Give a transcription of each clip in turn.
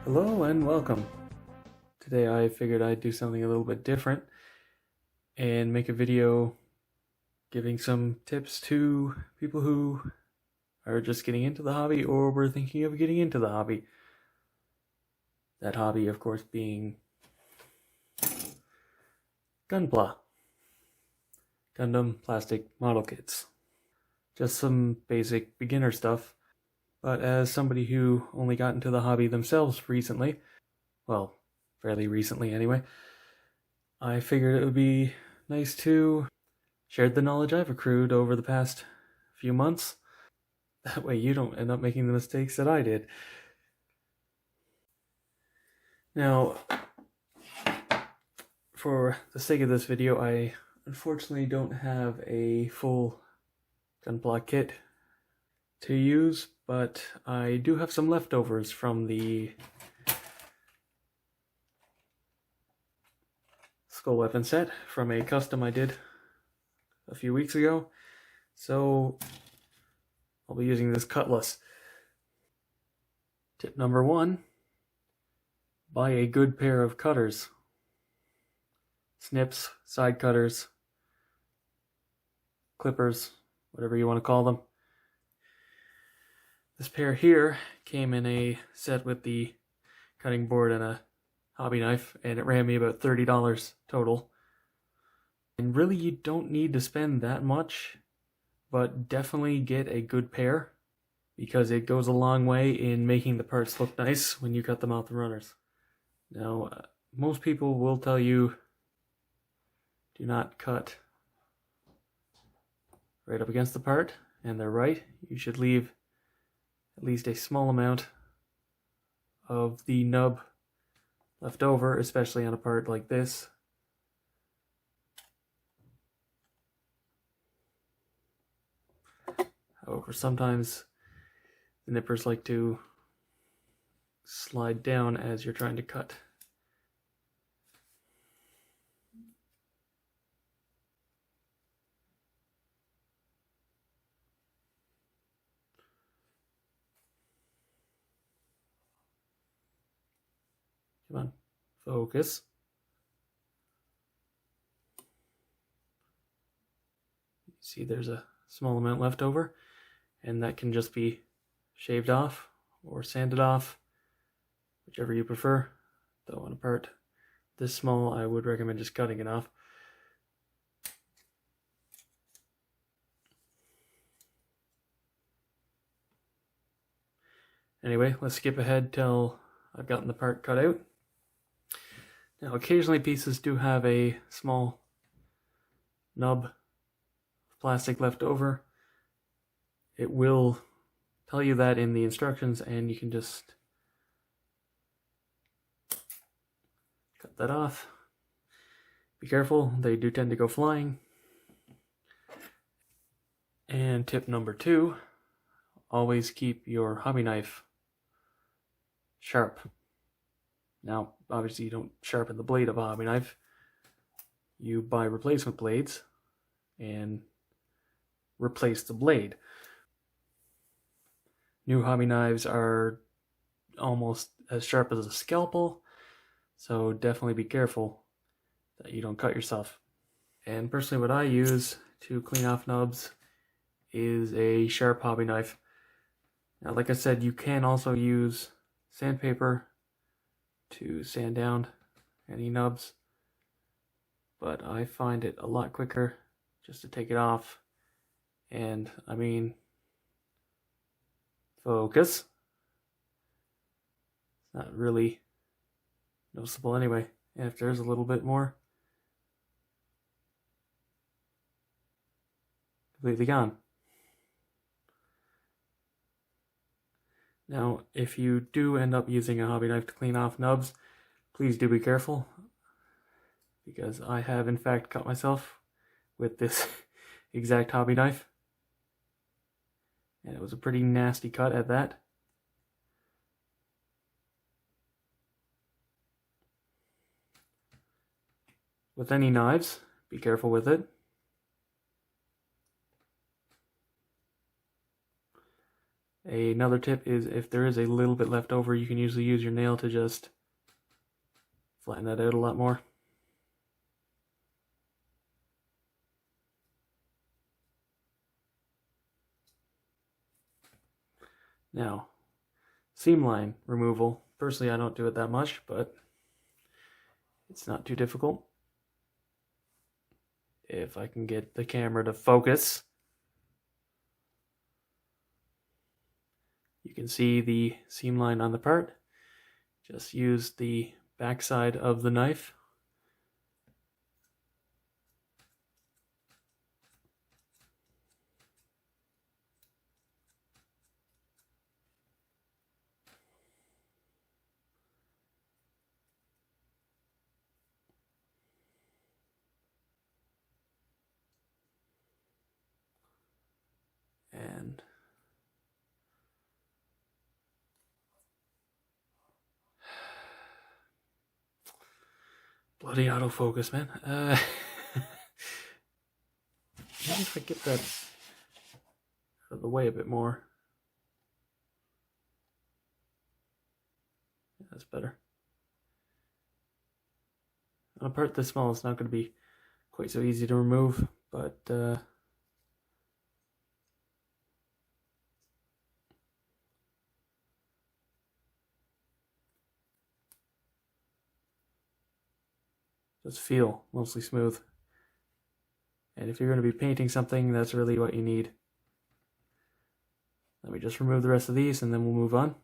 Hello and welcome. Today I figured I'd do something a little bit different and make a video giving some tips to people who are just getting into the hobby or were thinking of getting into the hobby. That hobby, of course, being Gunpla, Gundam plastic model kits. Just some basic beginner stuff, but as somebody who only got into the hobby themselves recently, well, fairly recently anyway, I figured it would be nice to share the knowledge I've accrued over the past few months. That way you don't end up making the mistakes that I did. Now, for the sake of this video, I unfortunately don't have a full Gunpla kit to use, but I do have some leftovers from the skull weapon set from a custom I did a few weeks ago, so I'll be using this cutlass. Tip number 1, buy a good pair of cutters. Snips, side cutters, clippers, whatever you want to call them. This pair here came in a set with the cutting board and a hobby knife, and it ran me about $30 total. And really you don't need to spend that much, but definitely get a good pair, because it goes a long way in making the parts look nice when you cut them out the runners. Now, most people will tell you do not cut right up against the part, and they're right. You should leave at least a small amount of the nub left over, especially on a part like this. However, sometimes the nippers like to slide down as you're trying to cut. Come on, focus. You see there's a small amount left over, and that can just be shaved off or sanded off, whichever you prefer. Though on a part this small, I would recommend just cutting it off. Anyway, let's skip ahead till I've gotten the part cut out. Now, occasionally pieces do have a small nub of plastic left over. It will tell you that in the instructions, and you can just cut that off. Be careful, they do tend to go flying. And tip number 2, always keep your hobby knife sharp. Now, obviously you don't sharpen the blade of a hobby knife. You buy replacement blades and replace the blade. New hobby knives are almost as sharp as a scalpel, so definitely be careful that you don't cut yourself. And personally, what I use to clean off nubs is a sharp hobby knife. Now, like I said, you can also use sandpaper to sand down any nubs, but I find it a lot quicker just to take it off. And I mean, focus. It's not really noticeable anyway. And if there's a little bit more, completely gone. Now, if you do end up using a hobby knife to clean off nubs, please do be careful, because I have in fact cut myself with this exact hobby knife, and it was a pretty nasty cut at that. With any knives, be careful with it. Another tip is if there is a little bit left over, you can usually use your nail to just flatten that out a lot more. Now, seam line removal. Personally, I don't do it that much, but it's not too difficult. If I can get the camera to focus, you can see the seam line on the part. Just use the backside of the knife. And bloody autofocus, man. Maybe if I get that out of the way a bit more. That's better. On a part this small, it's not going to be quite so easy to remove, but just feel mostly smooth. And if you're going to be painting something, that's really what you need. Let me just remove the rest of these and then we'll move on.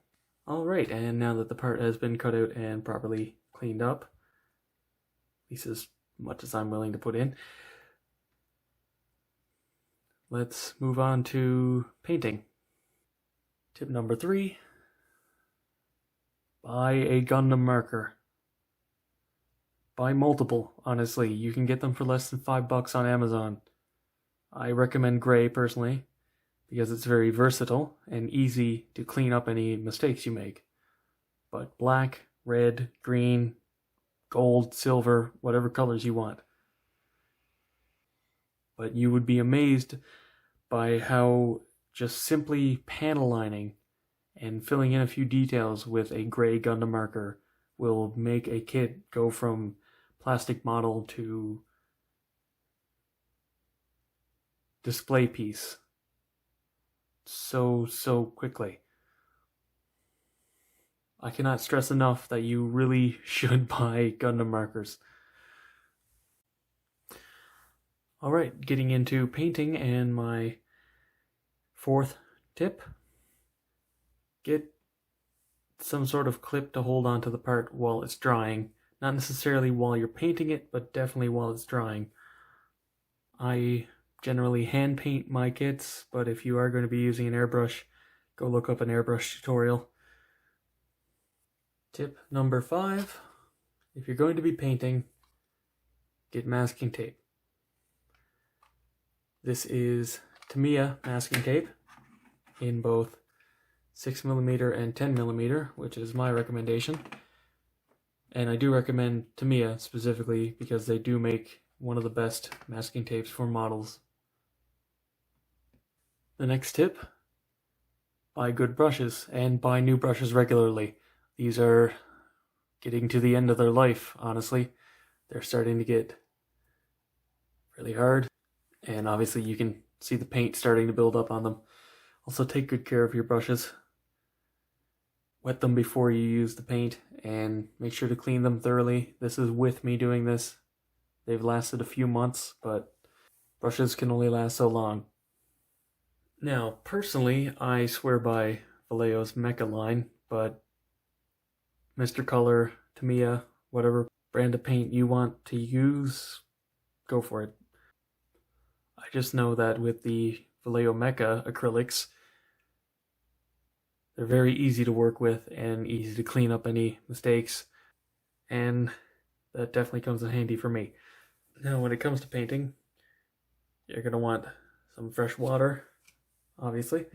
Alright, and now that the part has been cut out and properly cleaned up, at least as much as I'm willing to put in, let's move on to painting. Tip number 3, buy a Gundam marker. Buy multiple, honestly. You can get them for less than $5 on Amazon. I recommend gray personally, because it's very versatile and easy to clean up any mistakes you make. But black, red, green, gold, silver, whatever colors you want. But you would be amazed by how just simply panel lining and filling in a few details with a gray Gundam marker will make a kit go from plastic model to display piece so quickly. I cannot stress enough that you really should buy Gundam markers. Alright, getting into painting, and my 4th tip. Get some sort of clip to hold onto the part while it's drying. Not necessarily while you're painting it, but definitely while it's drying. I generally hand paint my kits, but if you are going to be using an airbrush, go look up an airbrush tutorial. Tip number 5, if you're going to be painting, get masking tape. This is Tamiya masking tape in both 6mm and 10mm, which is my recommendation. And I do recommend Tamiya specifically because they do make one of the best masking tapes for models. The next tip, buy good brushes and buy new brushes regularly. These are getting to the end of their life, honestly. They're starting to get really hard, and obviously you can see the paint starting to build up on them. Also, take good care of your brushes. Wet them before you use the paint and make sure to clean them thoroughly. This is with me doing this. They've lasted a few months, but brushes can only last so long. Now, personally, I swear by Vallejo's Mecha line, but Mr. Color, Tamiya, whatever brand of paint you want to use, go for it. I just know that with the Vallejo Mecha acrylics, they're very easy to work with and easy to clean up any mistakes, and that definitely comes in handy for me. Now, when it comes to painting, you're going to want some fresh water, obviously.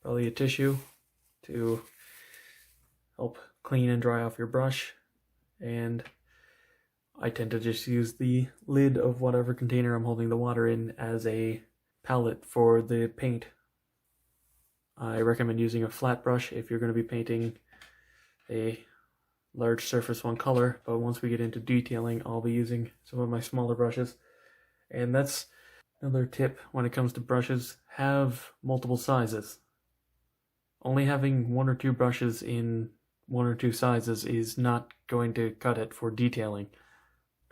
Probably a tissue to help clean and dry off your brush. And I tend to just use the lid of whatever container I'm holding the water in as a palette for the paint. I recommend using a flat brush if you're going to be painting a large surface one color, but once we get into detailing, I'll be using some of my smaller brushes. And that's another tip when it comes to brushes: have multiple sizes. Only having one or two brushes in one or two sizes is not going to cut it for detailing.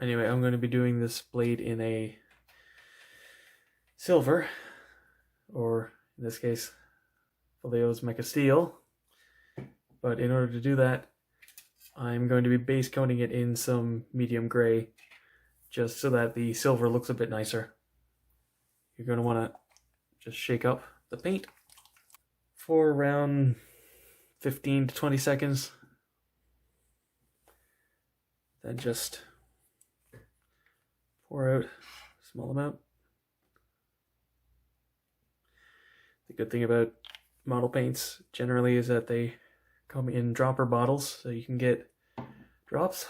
Anyway, I'm going to be doing this blade in a silver, or in this case, Vallejo's Mecha Steel. But in order to do that, I'm going to be base coating it in some medium gray, just so that the silver looks a bit nicer. You're going to want to just shake up the paint for around 15 to 20 seconds. Then just pour out a small amount. The good thing about model paints generally is that they come in dropper bottles, so you can get drops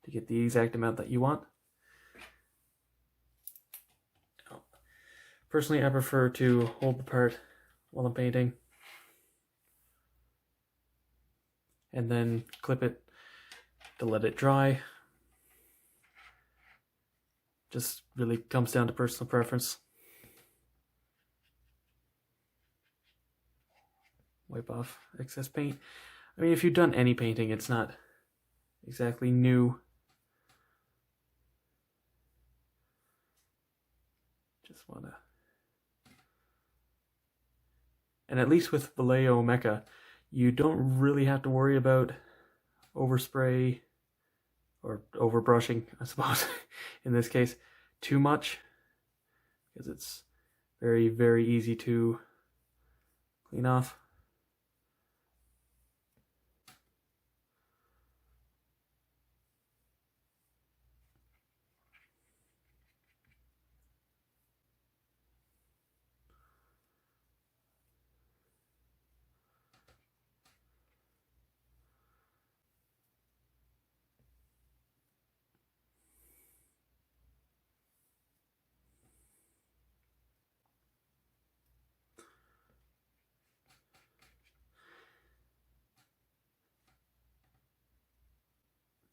to get the exact amount that you want. Personally, I prefer to hold the part while I'm painting and then clip it to let it dry. Just really comes down to personal preference. Wipe off excess paint. I mean, if you've done any painting, it's not exactly new. Just wanna... And at least with Vallejo Mecha, you don't really have to worry about overspray or overbrushing, I suppose, in this case, too much, because it's very, very easy to clean off.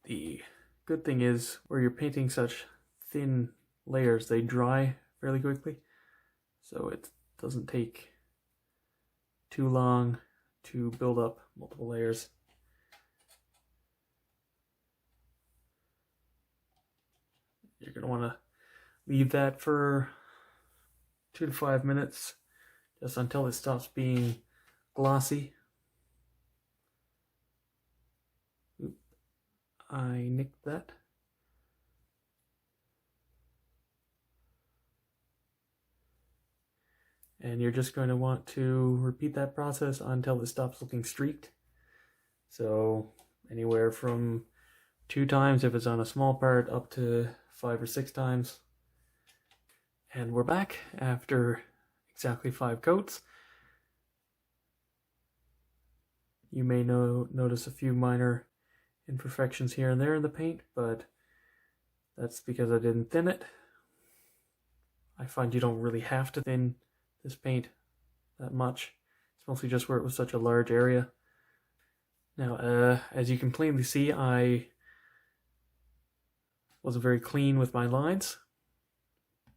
The good thing is, where you're painting such thin layers, they dry fairly quickly, so it doesn't take too long to build up multiple layers. You're going to want to leave that for 2 to 5 minutes, just until it stops being glossy. Oop, I nicked that. And you're just going to want to repeat that process until it stops looking streaked. So anywhere from 2 times if it's on a small part, up to 5 or 6 times. And we're back after exactly 5 coats. You may notice a few minor imperfections here and there in the paint, but that's because I didn't thin it. I find you don't really have to thin this paint that much. It's mostly just where it was such a large area. Now, as you can plainly see, I wasn't very clean with my lines,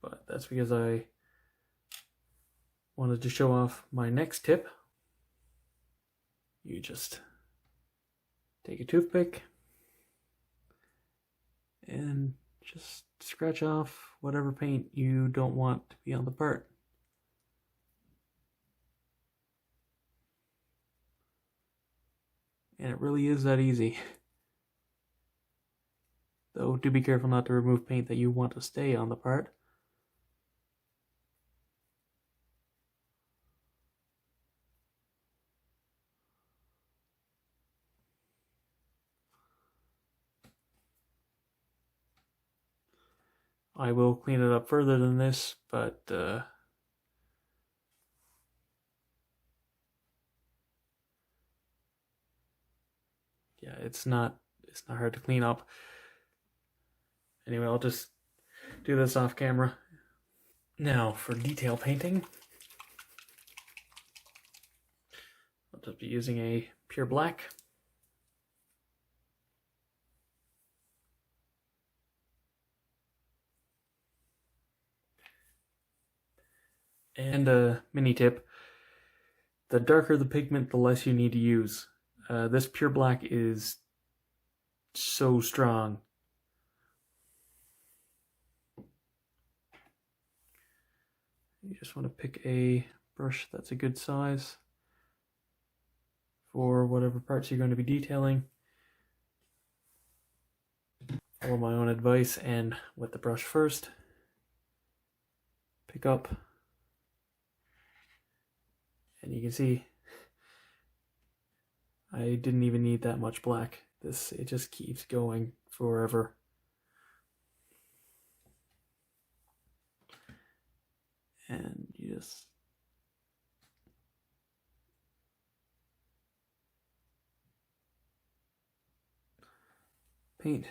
but that's because I wanted to show off my next tip. You just take a toothpick and just scratch off whatever paint you don't want to be on the part. And it really is that easy. Though do be careful not to remove paint that you want to stay on the part. I will clean it up further than this, but yeah, it's not hard to clean up. Anyway, I'll just do this off camera. Now for detail painting, I'll just be using a pure black. And a mini tip, the darker the pigment, the less you need to use. This pure black is so strong. You just want to pick a brush that's a good size for whatever parts you're going to be detailing. Follow my own advice and wet the brush first. Pick up. And you can see I didn't even need that much black. It just keeps going forever. And you just paint.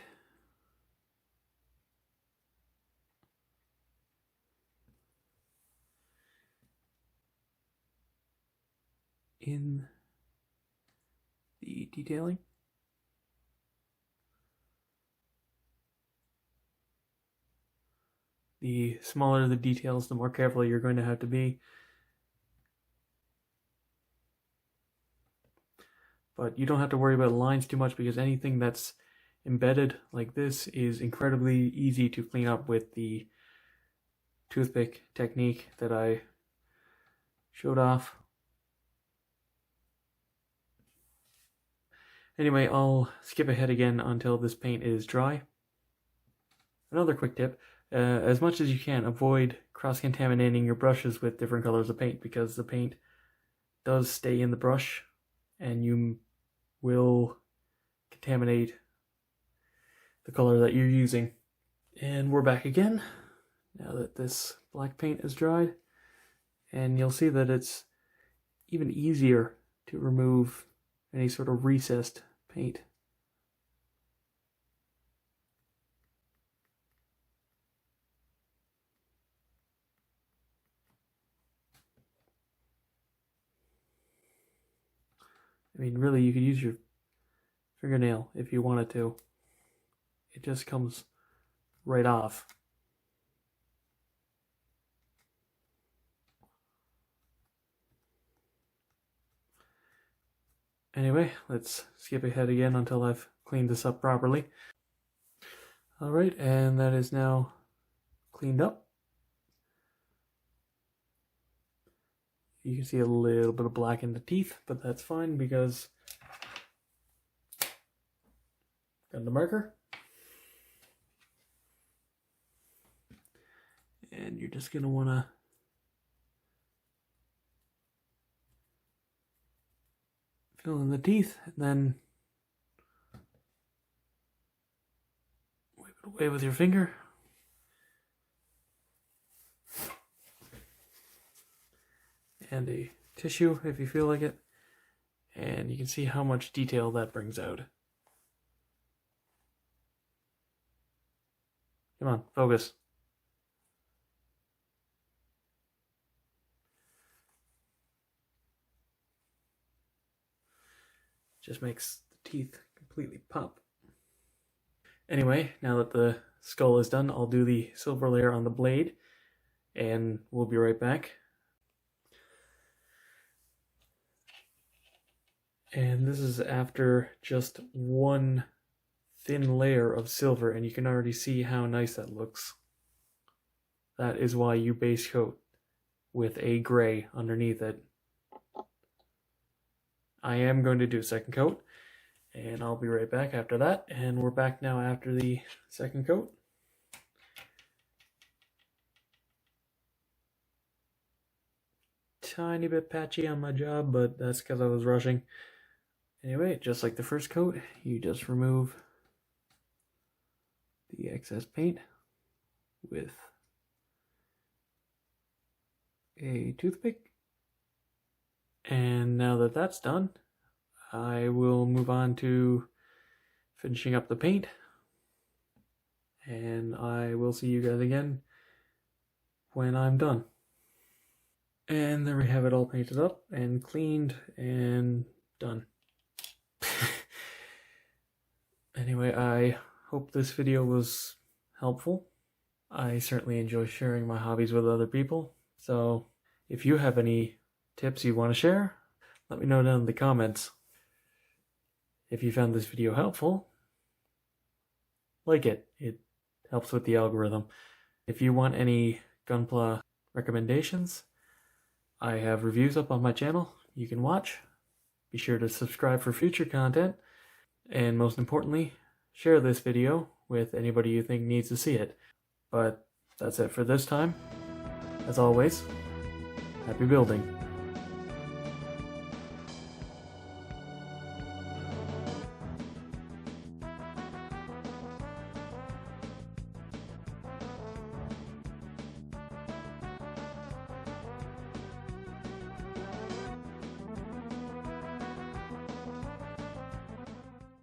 In the detailing. The smaller the details, the more careful you're going to have to be. But you don't have to worry about lines too much because anything that's embedded like this is incredibly easy to clean up with the toothpick technique that I showed off. Anyway, I'll skip ahead again until this paint is dry. Another quick tip, as much as you can, avoid cross-contaminating your brushes with different colors of paint because the paint does stay in the brush and you will contaminate the color that you're using. And we're back again now that this black paint is dried, and you'll see that it's even easier to remove any sort of recessed paint. I mean, really, you could use your fingernail if you wanted to. It just comes right off. Anyway, let's skip ahead again until I've cleaned this up properly. Alright, and that is now cleaned up. You can see a little bit of black in the teeth, but that's fine because got the marker. And you're just going to want to fill in the teeth and then wipe it away with your finger. And a tissue if you feel like it. And you can see how much detail that brings out. Come on, focus. Just makes the teeth completely pop. Anyway, now that the skull is done, I'll do the silver layer on the blade, and we'll be right back. And this is after just one thin layer of silver, and you can already see how nice that looks. That is why you base coat with a gray underneath it. I am going to do second coat, and I'll be right back after that. And we're back now after the second coat. Tiny bit patchy on my job, but that's because I was rushing. Anyway, just like the first coat, you just remove the excess paint with a toothpick. And now that that's done, I will move on to finishing up the paint. And I will see you guys again when I'm done. And there we have it all painted up and cleaned and done. Anyway, I hope this video was helpful. I certainly enjoy sharing my hobbies with other people, so if you have any tips you want to share, let me know down in the comments. If you found this video helpful, like it. It helps with the algorithm. If you want any Gunpla recommendations, I have reviews up on my channel you can watch. Be sure to subscribe for future content, and most importantly, share this video with anybody you think needs to see it. But that's it for this time. As always, happy building.